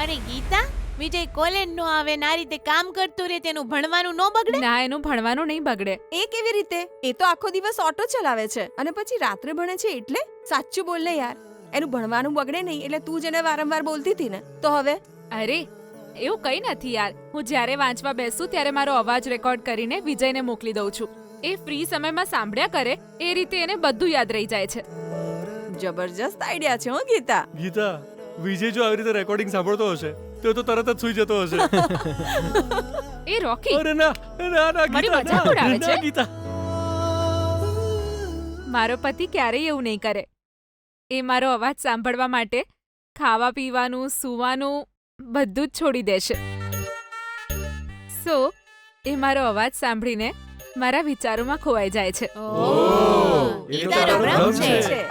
અરે ગીતા, વિજય કોલેજ નો આવે ને આ રીતે કામ કરતું રહે તેનું ભણવાનું નો બગડે? ના, એનું ભણવાનું નહીં બગડે. એ કેવી રીતે? એ તો આખો દિવસ ઓટો ચલાવે છે અને પછી રાત્રે ભણે છે એટલે? સાચું બોલ ને યાર, એનું ભણવાનું બગડે નહીં એટલે તું જેને વારંવાર બોલતી હતી ને, તો હવે? અરે એવું કંઈ નથી યાર. હું જ્યારે વાંચવા બેસું ત્યારે મારો અવાજ રેકોર્ડ કરીને વિજયને મોકલી દઉં છું. એ ફ્રી સમયમાં સાંભળ્યા કરે, એ રીતે એને બધું યાદ રહી જાય છે. જબરજસ્ત આઈડિયા છે હો ગીતા. ગીતા, વિજય જો આવી રીતે રેકોર્ડિંગ સાંભળતો હશે તો તરત જ સૂઈ જતો હશે. એ રોકી, અરે ના ના ના મારી ગીતા, મજાક ઉડાવે ના, છે? ગીતા. મારો પતિ ક્યારેય એવું નહીં કરે. એ મારો અવાજ સાંભળવા માટે ખાવા પીવાનું, સૂવાનું બધું જ છોડી દેશે. સો એ મારો અવાજ સાંભળીને મારા વિચારોમાં ખોવાઈ જાય છે. ઓહ, એ તો ગીતાનો તારો ભ્રમ ભ્રમ છે.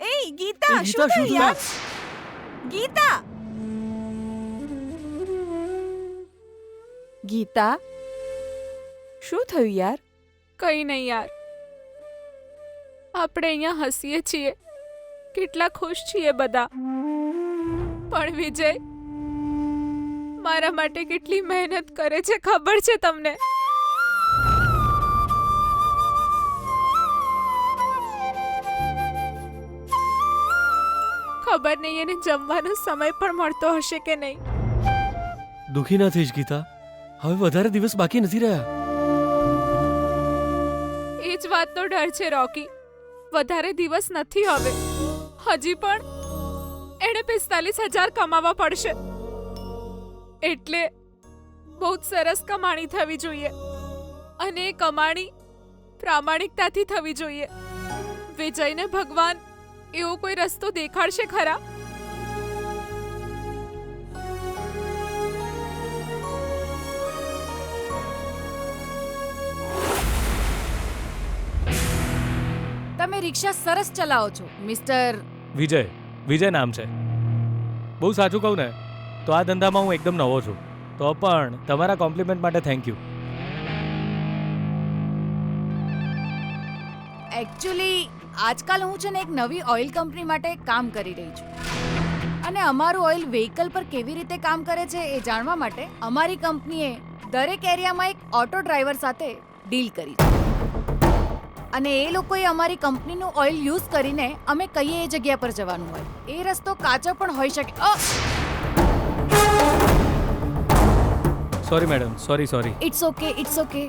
એ ગીતા, એ ગીતા, શું થયું શું યાર? ગીતા, ગીતા, શું થયું યાર? કંઈ નહીં યાર. આપણે અહીંયા હસીએ છીએ, કેટલા ખુશ છીએ બધા. પણ વિજય મારા માટે કેટલી મહેનત કરે છે ખબર છે તમને? ખબર નહીં એને જમવાનો સમય પણ મળતો હશે કે નહીં. દુખી ના થઈશ ગીતા, હવે વધારે દિવસ બાકી નથી રહ્યા. એ જ વાતનો ડર છે રોકી. વધારે દિવસ નથી હવે. હજી પણ એણે 45,000 કમાવા પડશે. એટલે બહુ જ સરસ કમાણી થવી જોઈએ અને એ કમાણી પ્રામાણિકતાથી થવી જોઈએ. વિજયને ભગવાન એવો કોઈ રસ્તો દેખાડશે ખરા? તમે રિક્ષા સરસ ચલાવો છો મિસ્ટર. વિજય, વિજય નામ છે. બહુ સાચું કહું ને તો આ ધંધામાં હું એકદમ નવો છું, તો પણ તમારા કોમ્પ્લિમેન્ટ માટે થેન્ક યુ. એકચ્યુઅલી આજકાલ હું છે ને એક નવી ઓઇલ કંપની માટે કામ કરી રહી છું અને અમારું ઓઇલ વ્હીકલ પર કેવી રીતે કામ કરે છે એ જાણવા માટે અમારી કંપનીએ દરેક એરિયામાં એક ઓટો ડ્રાઈવર સાથે ડીલ કરી છે અને એ લોકોએ અમારી કંપનીનું ઓઇલ યુઝ કરીને અમે કહીએ એ જગ્યા પર જવાનું હોય. એ રસ્તો કાચો પણ હોઈ શકે. Sorry madam, sorry. It's okay, it's okay.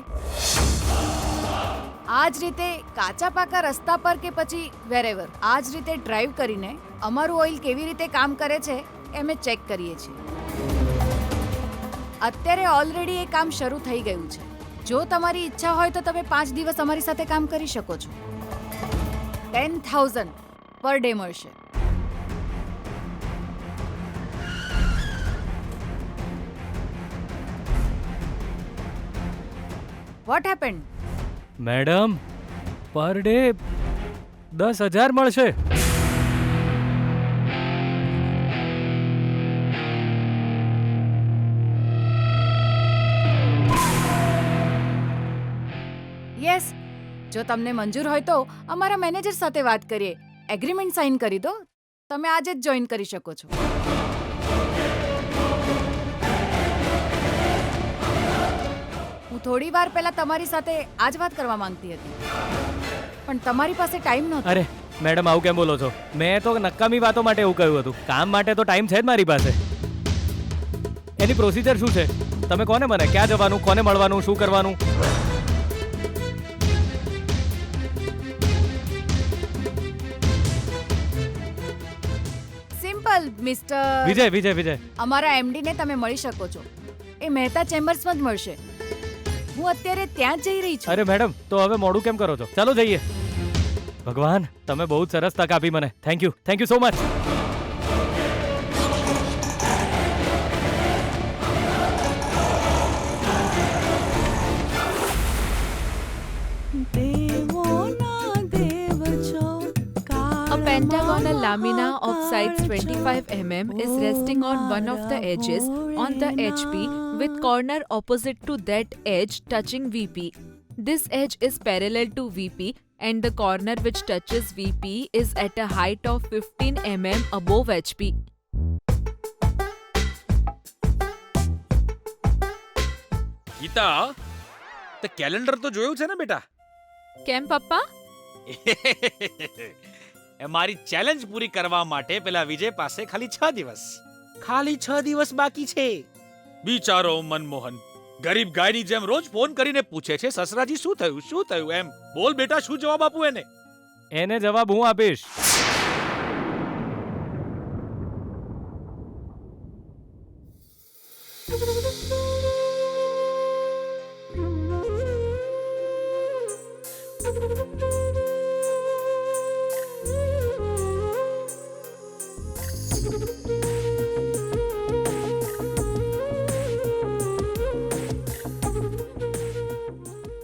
આ જ રીતે કાચા પાકા રસ્તા પર કે પછી વેરેવર આ જ રીતે ડ્રાઈવ કરીને અમારું ઓઇલ કેવી રીતે કામ કરે છે એ અમે ચેક કરીએ છીએ. અત્યારે ઓલરેડી એ કામ શરૂ થઈ ગયું છે. જો તમારી ઈચ્છા હોય તો તમે 5 દિવસ અમારી સાથે કામ કરી શકો છો. 10,000 પર ડે મળશે. Vote happened? Madam, per day 10,000 મળશે. યસ, જો તમને મંજૂર હોય તો અમારા મેનેજર સાથે વાત કરીએ. એગ્રીમેન્ટ સાઇન કરી દો. તમે આજે જ જોઈન કરી શકો છો. હું થોડી વાર પહેલા તમારી સાથે આ જ વાત કરવા માંગતી હતી પણ તમારી પાસે ટાઈમ નહોતો. અરે મેડમ, આવું કેમ બોલો છો? મેં તો નકામી વાતો માટે એવું કહ્યું હતું. કામ માટે તો ટાઈમ છે જ મારી પાસે. એની પ્રોસિજર શું છે તમે કોને મને? ક્યાં જવાનું, કોને મળવાનું, શું કરવાનું? સિમ્પલ મિસ્ટર વિજય. અમારા એમડી ને તમે મળી શકો છો. એ મહેતા ચેમ્બર્સમાં જ મળશે. હું અત્યારે ત્યાં જ જઈ રહી છું. અરે મેડમ, તો હવે મોડું કેમ કરો છો? ચાલો જઈએ. ભગવાન, તમે બહુ જ સરસ તક આપી મને. Thank you so much. lamina of sides 25 mm is resting on one of the edges on the HP with corner opposite to that edge touching VP. This edge is parallel to VP and the corner which touches VP is at a height of 15 mm above HP. Gita તે calendar તો જોયું છે ને બેટા? કેમ પપ્પા? એ મારી challenge પૂરી કરવા માટે પેલા વિજય પાસે ખાલી 6 દિવસ બાકી છે. બિચારો મનમોહન ગરીબ ગાયની જેમ રોજ ફોન કરીને પૂછે છે, સસરાજી શું થયું એમ. બોલ બેટા, શું જવાબ આપું એને? એને જવાબ હું આપીશ.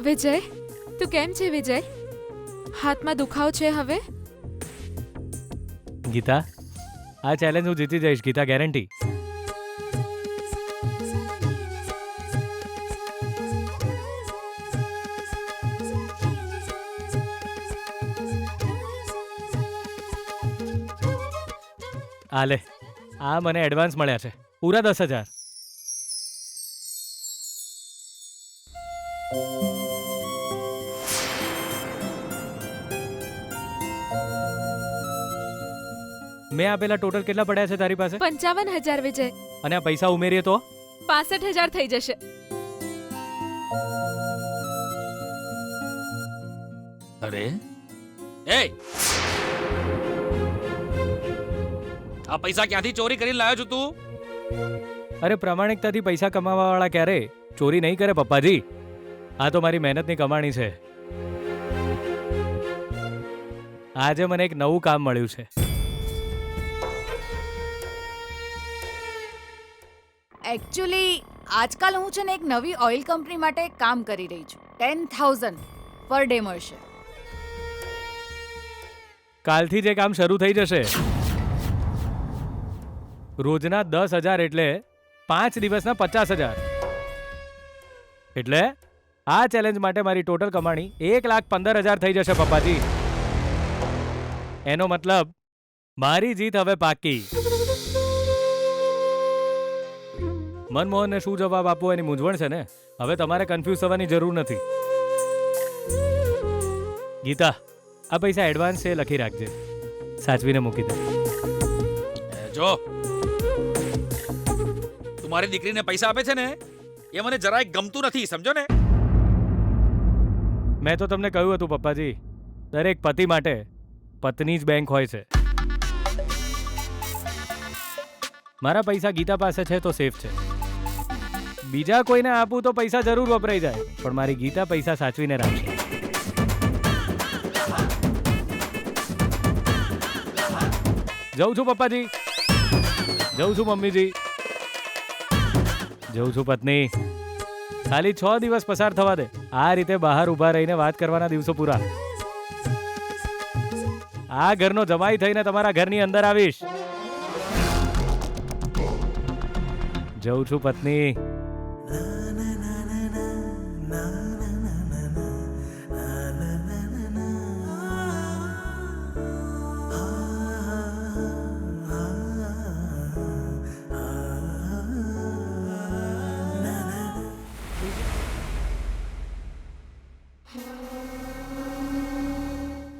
વિજય, તું કેમ છે વિજય? હાથમાં દુખાવો છે હવે? ગીતા, આ ચેલેન્જ હું જીતી જઈશ ગીતા, ગેરંટી. આ લે, આ મને એડવાન્સ મળ્યા છે, પૂરા 10,000. મેં આપેલા ટોટલ કેટલા પડ્યા છે તારી પાસે? 55,000 વિજય. અને આ પૈસા ઉમેરીએ તો 65,000 થઈ જશે. અરે એ આ પૈસા ક્યાંથી ચોરી કરીને લાવ્યો છું તું? અરે પ્રામાણિકતાથી પૈસા કમાવા વાળા ક્યારે ચોરી નહીં કરે પપ્પાજી. આ તો મારી મહેનતની કમાણી છે. આજે મને એક નવું કામ મળ્યું છે. એકચ્યુઅલી આજકાલ હું છે ને એક નવી ઓઇલ કંપની માટે કામ કરી રહી છું. 10,000 પર ડે મળશે. કાલથી જે કામ શરૂ થઈ જશે. રોજના 10,000 એટલે 5 દિવસના 50,000. એટલે આ ચેલેન્જ માટે મારી ટોટલ કમાણી 1,15,000 થઈ જશે પપ્પાજી. એનો મતલબ મારી જીત હવે પાકી. મનમોહનને શું જવાબ આપવો એની મૂંઝવણ છે ને. હવે તમારે કન્ફ્યુઝ થવાની જરૂર નથી. ગીતા, આ પૈસા એડવાન્સ છે, લખી રાખજે, સાચવીને મૂકી દે. જો તું મારી દીકરીને પૈસા આપે છે ને, એ મને જરાય ગમતું નથી, સમજો ને. મેં તો તમને કહ્યું હતું પપ્પાજી, દરેક પતિ માટે પત્ની જ બેંક હોય છે. મારા પૈસા ગીતા પાસે છે તો સેફ છે. બીજા કોઈને આપું તો પૈસા જરૂર વપરાઈ જાય, પણ મારી ગીતા પૈસા સાચવીને રાખશે. જઉં છું પપ્પાજી, જઉં છું મમ્મીજી, જઉં છું પત્ની. ખાલી 6 દિવસ પસાર થવા દે. આ રીતે બહાર ઊભા રહીને વાત કરવાના દિવસો પૂરા. આ ઘરનો જમાઈ થઈને તમારા ઘરની અંદર આવીશ. જઉં છું પત્ની.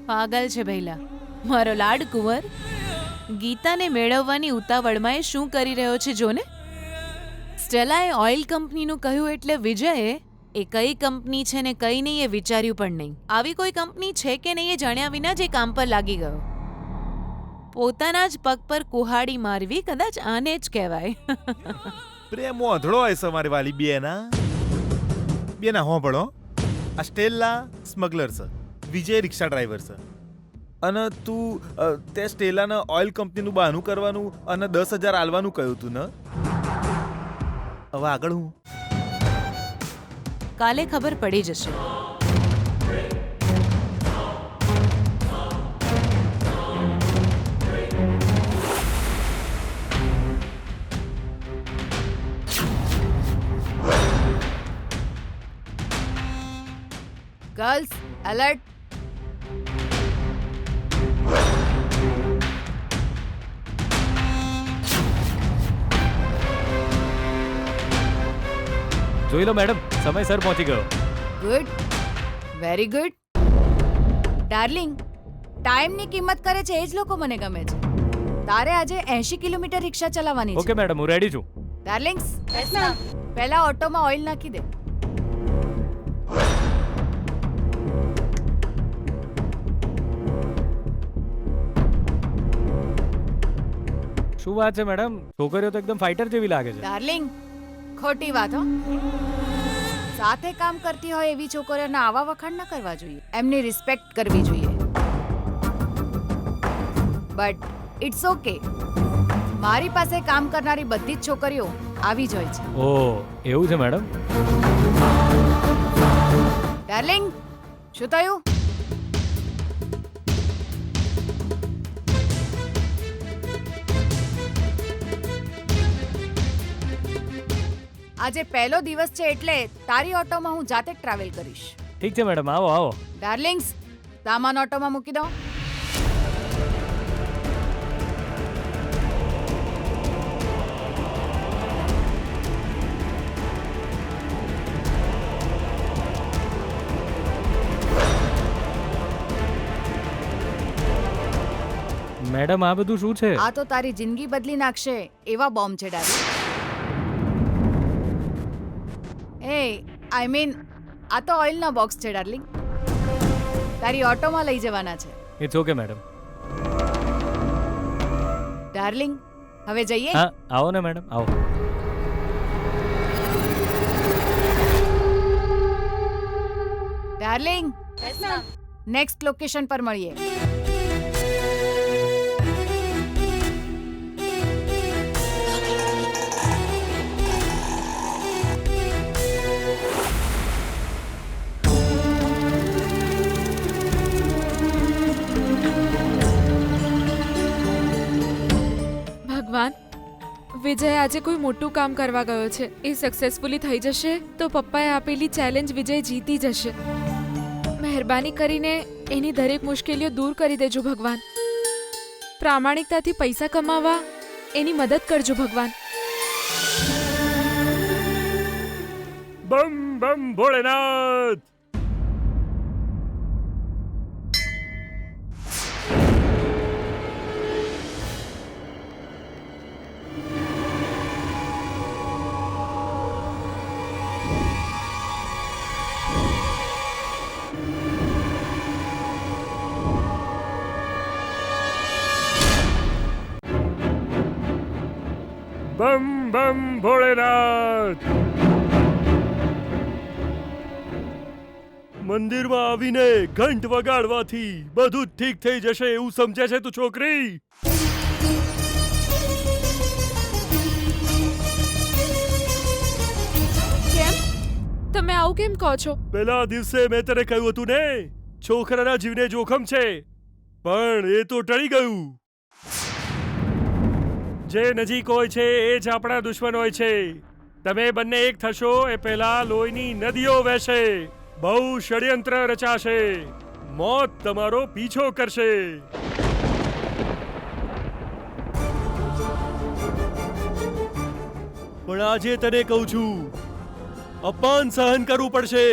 પાગલ છે ભૈલા મારો લાડ કુંવર. ગીતાને મેળવવાની ઉતાવળમાં એ શું કરી રહ્યો છે જોને. સ્ટેલાએ ઓઇલ કંપનીનું કહ્યું એટલે વિજયે એ કઈ કંપની છે ને કઈ નહીં એ વિચાર્યું પણ નહીં. આવી કોઈ કંપની છે કે નહીં એ જાણ્યા વિના જ એ કામ પર લાગી ગયો. પોતાના જ પગ પર કુહાડી મારવી કદાચ આને જ કહેવાય. પ્રેમો અધળો હોય છે મારી વાલી બેના હોંભળો. આ સ્ટેલા સ્મગલર છે, વિજય રિક્ષા ડ્રાઈવર છે, અને તું તે સ્ટેલાને ઓઇલ કંપનીનું બહાનું કરવાનું અને 10,000 આલવાનું કહ્યું તું ને. હવે આગળ હું કાલે ખબર પડી જશે. Girls alert. જોઈ લો મેડમ, સમયસર પહોંચી ગયો. Good, very good. ડાર્લિંગ, ટાઈમની કિંમત કરે છે એ જ લોકો મને ગમે છે. તારે આજે 80 કિલોમીટર રિક્ષા ચલાવવાની ઓકે છે. મેડમ, હું રેડી છું. ડાર્લિંગ્સ, પહેલા ઓટોમાં ઓઇલ નાખી દે. શું વાત છે મેડમ, છોકરીઓ તો એકદમ ફાઇટર જેવી લાગે છે. ડાર્લિંગ, ખોટી વાત હો. સાથે કામ કરતી હોય એવી છોકરીઓના આવા વખાણ ન કરવા જોઈએ. એમની રિસ્પેક્ટ કરવી જોઈએ. But it's okay. મારી પાસે કામ કરનારી બધી જ છોકરીઓ આવી જ હોય છે. ઓહ, એવું છે મેડમ? ડાર્લિંગ, શું થયું? આજે પહેલો દિવસ છે એટલે તારી ઓટોમાં હું જાતે જ ટ્રાવેલ કરીશ. ઠીક છે મેડમ, આવો આવો. ડાર્લિંગ્સ, સામાન ઓટોમાં મૂકી દો. મેડમ, આ બધું શું છે? આ તો તારી જિંદગી બદલી નાખશે એવા બોમ્બ છે ડાર્લિંગ. એ આઈ મીન, આ તો ઓઇલના બોક્સ છે ડાર્લિંગ. તારી ઓટોમાં લઈ જવાના છે. It's okay madam. ડાર્લિંગ, હવે જઈએ. હા, આવો ને મેડમ, આવો. ડાર્લિંગ, નેક્સ્ટ લોકેશન પર મળીએ. ભગવાન, વિજય આજે કોઈ મોટું કામ કરવા ગયો છે. એ સક્સેસફુલી થઈ જશે તો પપ્પાએ આપેલી ચેલેન્જ વિજય જીતી જશે. મહેરબાની કરીને એની દરેક મુશ્કેલીઓ દૂર કરી દેજો ભગવાન. પ્રામાણિકતાથી પૈસા કમાવા એની મદદ કરજો ભગવાન. બમ બમ ભોળેનાથ. બમ બમ ભોળેનાથ. મંદિરમાં આવીને ઘંટ વગાડવાથી બધું જ ઠીક થઈ જશે એવું સમજે છે તું છોકરી? કેમ? તમે આવું કેમ કહો છો? પેલા દિવસે મેં તને કહ્યું હતું ને, છોકરાના જીવને જોખમ છે, પણ એ તો ટળી ગયું. જે નજીક હોય છે એ જ આપણા દુશ્મન હોય છે. તમે બંને એક થશો એ પહેલા લોહીની નદીઓ વહેશે, બહુ ષડયંત્ર રચાશે, મોત તમારો પીછો કરશે. પણ આજે તને કહું છું, અપમાન સહન કરવું પડશે.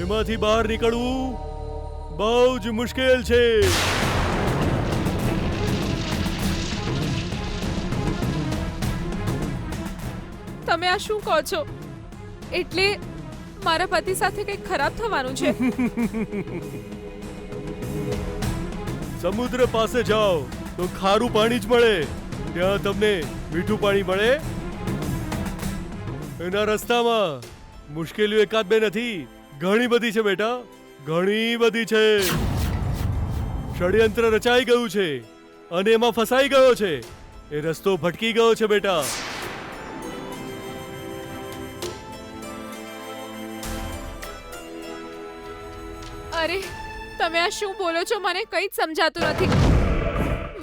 એમાંથી બહાર નીકળવું બહુ જ મુશ્કેલ છે. તમે આ શું કહો છો? એટલે મારા પતિ સાથે કંઈક ખરાબ થવાનું છે? સમુદ્ર પાસે જાઓ તો ખારું પાણી જ મળે, ત્યાં તમને મીઠું પાણી મળે? એના રસ્તામાં મુશ્કેલીઓ એકાદ બે નથી, ઘણી બધી છે બેટા, ઘણી બધી છે. ષડયંત્ર રચાઈ ગયું છે અને એમાં ફસાઈ ગયો છે. એ રસ્તો ભટકી ગયો છે બેટા. અરે, તમે આ શું બોલો છો મને કંઈ જ સમજાતું નથી.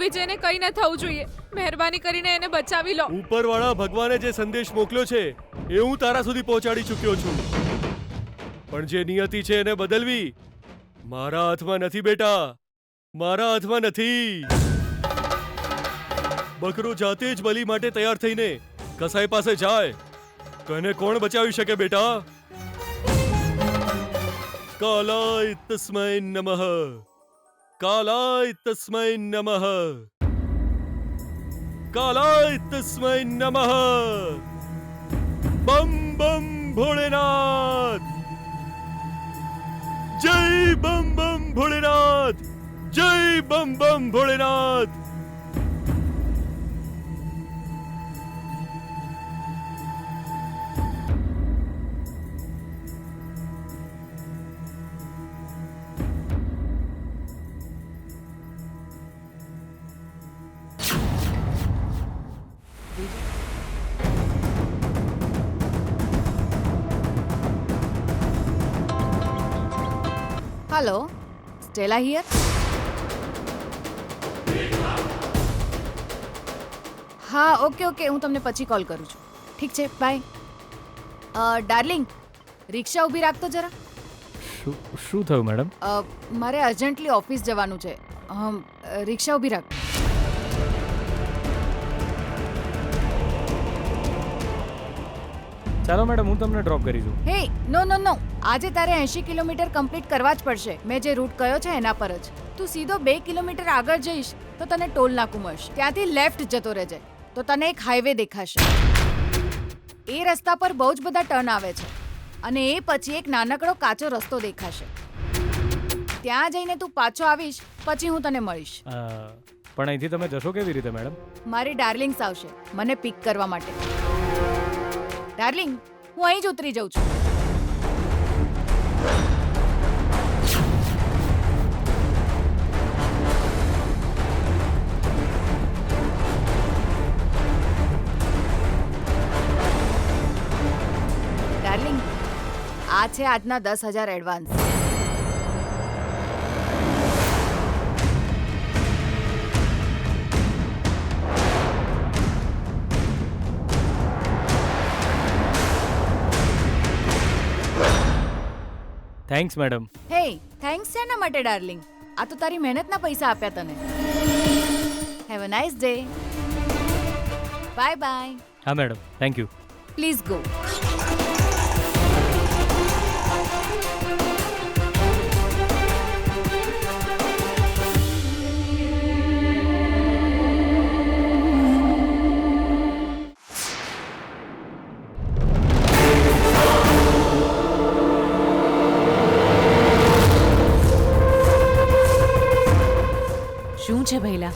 વિજયને કંઈ ન થવું જોઈએ. મહેરબાની કરીને એને બચાવી લો. ઉપરવાળા ભગવાને જે સંદેશ મોકલ્યો છે એ હું તારા સુધી પહોંચાડી ચૂક્યો છું, પણ જે નિયતિ છે એને બદલવી મારા હાથમાં નથી બેટા, મારા હાથમાં નથી. બકરો જાતે જ બલી માટે તૈયાર થઈને કસાઈ પાસે જાય તો એને કોણ બચાવી શકે બેટા? કાલાય તસ્મૈ નમઃ, કાલાય તસ્મૈ નમઃ, કાલાય તસ્મૈ નમઃ. બમ બમ ભોળેનાથ, જય બમ બમ ભોળેનાથ, જય બમ બમ ભોળેનાથ. Hello, Stella here. હા, ઓકે, હું તમને પછી કોલ કરું છું. ઠીક છે, બાય. ડાર્લિંગ, રિક્ષા ઊભી રાખતો જરા. શું થયું મેડમ? મારે અર્જન્ટલી ઓફિસ જવાનું છે. રિક્ષા ઊભી રાખ. ચાલો મેડમ, હું તમને ડ્રોપ કરી દઉં. હે, નો, આજે તારે 80 કિલોમીટર કમ્પ્લીટ કરવા જ પડશે. મેં જે રૂટ કયો છે એના પર જ. તું સીધો 2 કિલોમીટર આગળ જઈશ તો તને ટોલ નાકું મળશે. ત્યાંથી લેફ્ટ જતો રહેજે તો તને એક હાઈવે દેખાશે. એ રસ્તા પર બહુ જ બધા ટર્ન આવે છે અને એ પછી એક નાનકડો કાચો રસ્તો દેખાશે. ત્યાં જઈને તું પાછો આવીશ પછી હું તને મળીશ. પણ અહીંથી તમે જશો કેવી રીતે મેડમ? મારી ડાર્લિંગ્સ આવશે મને પિક કરવા માટે. ડાર્લિંગ, હું અહીં જ ઉતરી જાઉં છું. ડાર્લિંગ, આ છે આજના 10,000 એડવાન્સ. Thanks madam. હે, થેન્ક્સ શેના માટે ડાર્લિંગ? આ તો તારી મહેનતના પૈસા આપ્યા તને. Have a nice day. Bye bye. હા madam, thank you. Please go. શું છે ભૈલા?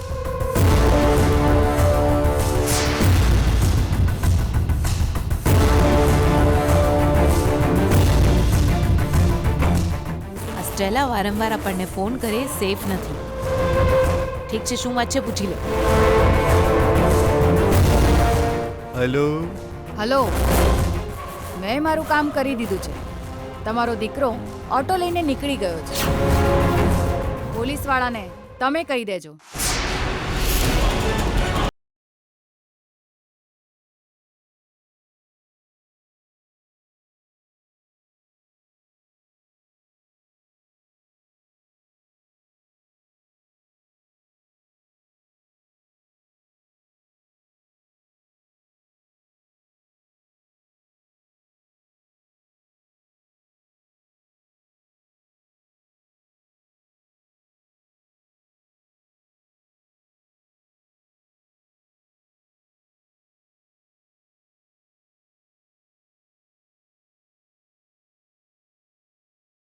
સ્ટેલા વારંવાર આપણને ફોન કરે સેફ નથી. ઠીક છે, શું વાત છે પૂછી લે. હેલો. હલો, મેં મારું કામ કરી દીધું છે. તમારો દીકરો ઓટો લઈને નીકળી ગયો છે. પોલીસવાળાને તમે કહી દેજો.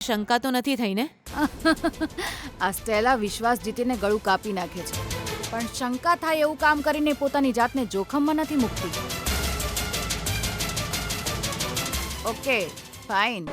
શંકા તો નથી થઈ ને? આ સ્ટેલા વિશ્વાસ જીતીને ગળું કાપી નાખે છે, પણ શંકા થાય એવું કામ કરીને પોતાની જાતને જોખમમાં નથી મૂકતી. Okay, fine.